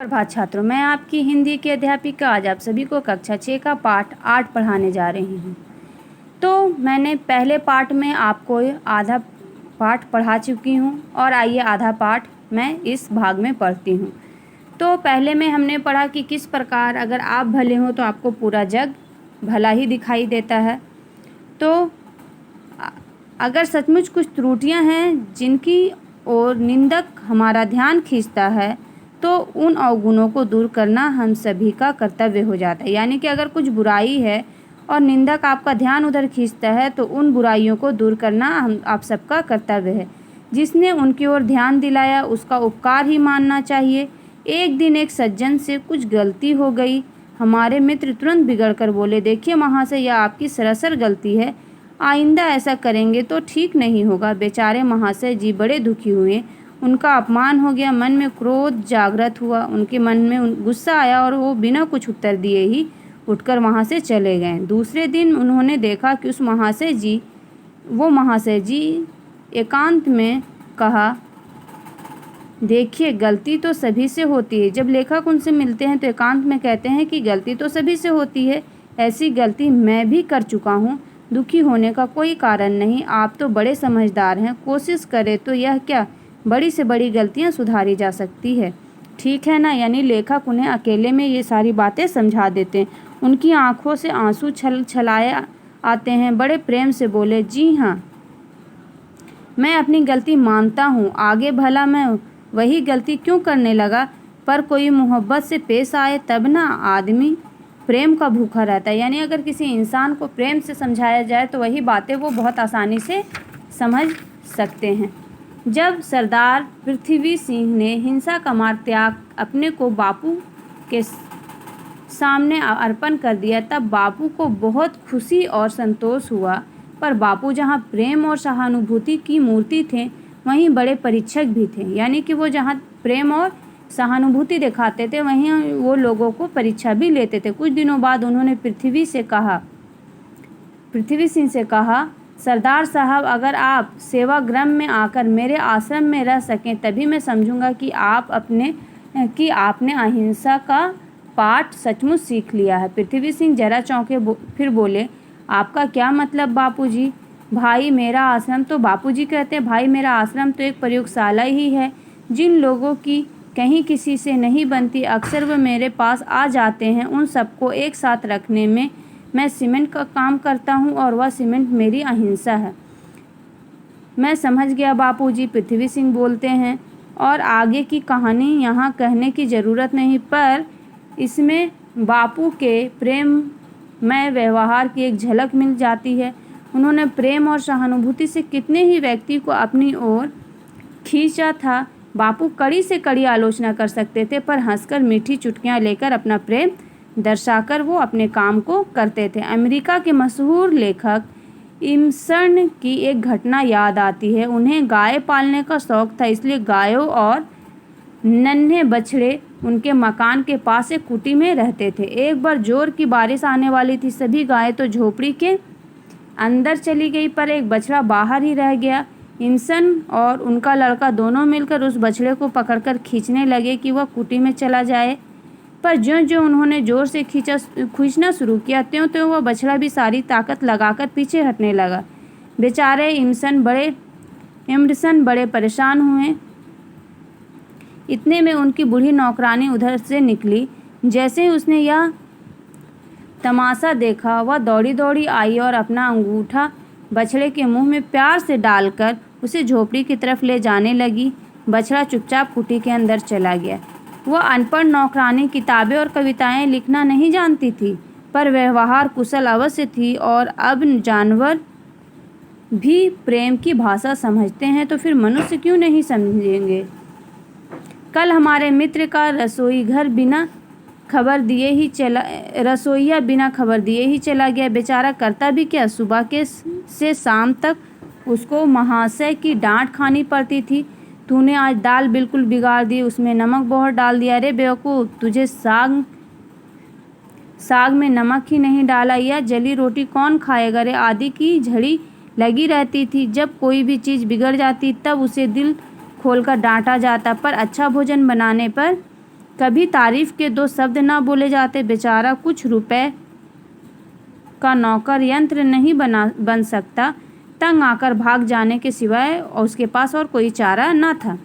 प्रभात छात्रों, मैं आपकी हिंदी की अध्यापिका आज आप सभी को कक्षा 6 का पाठ 8 पढ़ाने जा रही हूँ। तो मैंने पहले पाठ में आपको आधा पाठ पढ़ा चुकी हूँ और आइए आधा पाठ मैं इस भाग में पढ़ती हूँ। तो पहले में हमने पढ़ा कि किस प्रकार अगर आप भले हो तो आपको पूरा जग भला ही दिखाई देता है। तो अगर सचमुच कुछ त्रुटियाँ हैं जिनकी ओर निंदक हमारा ध्यान खींचता है तो उन अवगुणों को दूर करना हम सभी का कर्तव्य हो जाता है। यानी कि अगर कुछ बुराई है और निंदक आपका ध्यान उधर खींचता है तो उन बुराइयों को दूर करना आप सबका कर्तव्य है। जिसने उनकी ओर ध्यान दिलाया उसका उपकार ही मानना चाहिए। एक दिन एक सज्जन से कुछ गलती हो गई। हमारे मित्र तुरंत बिगड़ कर बोले, देखिए महाशय, यह आपकी सरासर गलती है, आइंदा ऐसा करेंगे तो ठीक नहीं होगा। बेचारे महाशय जी बड़े दुखी हुए, उनका अपमान हो गया, मन में क्रोध जागृत हुआ, उनके मन में गुस्सा आया और वो बिना कुछ उत्तर दिए ही उठकर वहाँ से चले गए। दूसरे दिन उन्होंने देखा कि वो महाशय जी एकांत में कहा, देखिए गलती तो सभी से होती है। जब लेखक उनसे मिलते हैं तो एकांत में कहते हैं कि गलती तो सभी से होती है, ऐसी गलती मैं भी कर चुका हूँ, दुखी होने का कोई कारण नहीं। आप तो बड़े समझदार हैं, कोशिश करें तो यह क्या बड़ी से बड़ी गलतियां सुधारी जा सकती है, ठीक है ना। यानी लेखक उन्हें अकेले में ये सारी बातें समझा देते हैं। उनकी आंखों से आंसू छलाए आते हैं। बड़े प्रेम से बोले, जी हाँ, मैं अपनी गलती मानता हूँ, आगे भला मैं वही गलती क्यों करने लगा। पर कोई मोहब्बत से पेश आए तब ना आदमी प्रेम का भूखा रहता है। यानी अगर किसी इंसान को प्रेम से समझाया जाए तो वही बातें वो बहुत आसानी से समझ सकते हैं। जब सरदार पृथ्वी सिंह ने हिंसा का मार्ग त्याग अपने को बापू के सामने अर्पण कर दिया तब बापू को बहुत खुशी और संतोष हुआ। पर बापू जहाँ प्रेम और सहानुभूति की मूर्ति थे वहीं बड़े परीक्षक भी थे। यानी कि वो जहाँ प्रेम और सहानुभूति दिखाते थे वहीं वो लोगों को परीक्षा भी लेते थे। कुछ दिनों बाद उन्होंने पृथ्वी सिंह से कहा, सरदार साहब, अगर आप सेवाग्राम में आकर मेरे आश्रम में रह सकें तभी मैं समझूंगा कि आपने अहिंसा का पाठ सचमुच सीख लिया है। पृथ्वी सिंह जरा चौंके, फिर बोले, आपका क्या मतलब बापूजी? भाई मेरा आश्रम तो बापूजी कहते, भाई मेरा आश्रम तो एक प्रयोगशाला ही है। जिन लोगों की कहीं किसी से नहीं बनती अक्सर वो मेरे पास आ जाते हैं। उन सबको एक साथ रखने में मैं सीमेंट का काम करता हूँ और वह सीमेंट मेरी अहिंसा है। मैं समझ गया बापूजी, पृथ्वी सिंह बोलते हैं, और आगे की कहानी यहाँ कहने की ज़रूरत नहीं, पर इसमें बापू के प्रेममय व्यवहार की एक झलक मिल जाती है। उन्होंने प्रेम और सहानुभूति से कितने ही व्यक्ति को अपनी ओर खींचा था। बापू कड़ी से कड़ी आलोचना कर सकते थे पर हंसकर मीठी चुटकियाँ लेकर अपना प्रेम दर्शाकर वो अपने काम को करते थे। अमेरिका के मशहूर लेखक इमर्सन की एक घटना याद आती है। उन्हें गाय पालने का शौक था, इसलिए गायों और नन्हे बछड़े उनके मकान के पास एक कुटी में रहते थे। एक बार जोर की बारिश आने वाली थी, सभी गायें तो झोपड़ी के अंदर चली गई पर एक बछड़ा बाहर ही रह गया। इमर्सन और उनका लड़का दोनों मिलकर उस बछड़े को पकड़कर खींचने लगे कि वह कुटी में चला जाए, पर ज्यों-ज्यों उन्होंने जोर से खींचना शुरू किया त्यों-त्यों वह बछड़ा भी सारी ताकत लगाकर पीछे हटने लगा। बेचारे इमर्सन बड़े परेशान हुए। इतने में उनकी बूढ़ी नौकरानी उधर से निकली। जैसे ही उसने यह तमाशा देखा वह दौड़ी दौड़ी आई और अपना अंगूठा बछड़े के मुंह में प्यार से डालकर उसे झोपड़ी की तरफ ले जाने लगी। बछड़ा चुपचाप कुटी के अंदर चला गया। वह अनपढ़ नौकरानी किताबें और कविताएं लिखना नहीं जानती थी पर व्यवहार कुशल अवश्य थी, और अब जानवर भी प्रेम की भाषा समझते हैं तो फिर मनुष्य क्यों नहीं समझेंगे। कल हमारे मित्र का रसोइया बिना खबर दिए ही चला गया। बेचारा करता भी क्या, सुबह से शाम तक उसको महाशय की डांट खानी पड़ती थी। तूने आज दाल बिल्कुल बिगाड़ दी, उसमें नमक बहुत डाल दिया। अरे बेवकूफ़, तुझे साग में नमक ही नहीं डाला, या जली रोटी कौन खाएगा रे, आदि की झड़ी लगी रहती थी। जब कोई भी चीज़ बिगड़ जाती तब उसे दिल खोलकर डांटा जाता, पर अच्छा भोजन बनाने पर कभी तारीफ के 2 शब्द ना बोले जाते। बेचारा कुछ रुपए का नौकर यंत्र नहीं बन सकता। तंग आकर भाग जाने के सिवाय उसके पास और कोई चारा न था।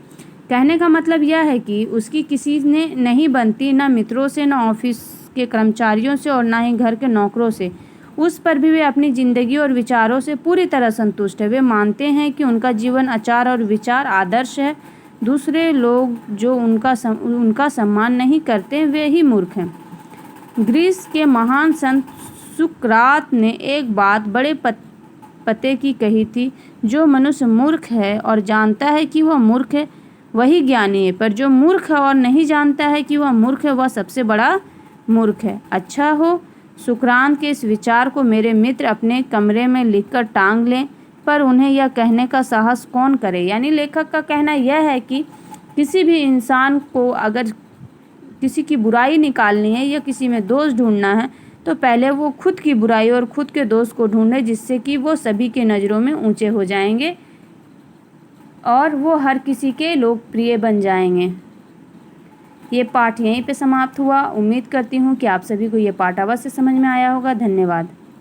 कहने का मतलब यह है कि उसकी किसी ने नहीं बनती, न मित्रों से, न ऑफिस के कर्मचारियों से और न ही घर के नौकरों से। उस पर भी वे अपनी ज़िंदगी और विचारों से पूरी तरह संतुष्ट है। वे मानते हैं कि उनका जीवन, आचार और विचार आदर्श है। दूसरे लोग जो उनका सम्मान नहीं करते वे ही मूर्ख हैं। ग्रीस के महान संत सुकरात ने एक बात बड़े पते की कही थी, जो मनुष्य मूर्ख है और जानता है कि वह मूर्ख है वही ज्ञानी है, पर जो मूर्ख है और नहीं जानता है कि वह मूर्ख है वह सबसे बड़ा मूर्ख है। अच्छा हो सुकरात के इस विचार को मेरे मित्र अपने कमरे में लिखकर टांग लें, पर उन्हें यह कहने का साहस कौन करे। यानी लेखक का कहना यह है कि किसी भी इंसान को अगर किसी की बुराई निकालनी है या किसी में दोष ढूंढना है तो पहले वो खुद की बुराई और खुद के दोष को ढूंढे, जिससे कि वो सभी के नज़रों में ऊंचे हो जाएंगे और वो हर किसी के लोकप्रिय बन जाएंगे। ये पाठ यहीं पे समाप्त हुआ। उम्मीद करती हूँ कि आप सभी को ये पाठ अवश्य समझ में आया होगा। धन्यवाद।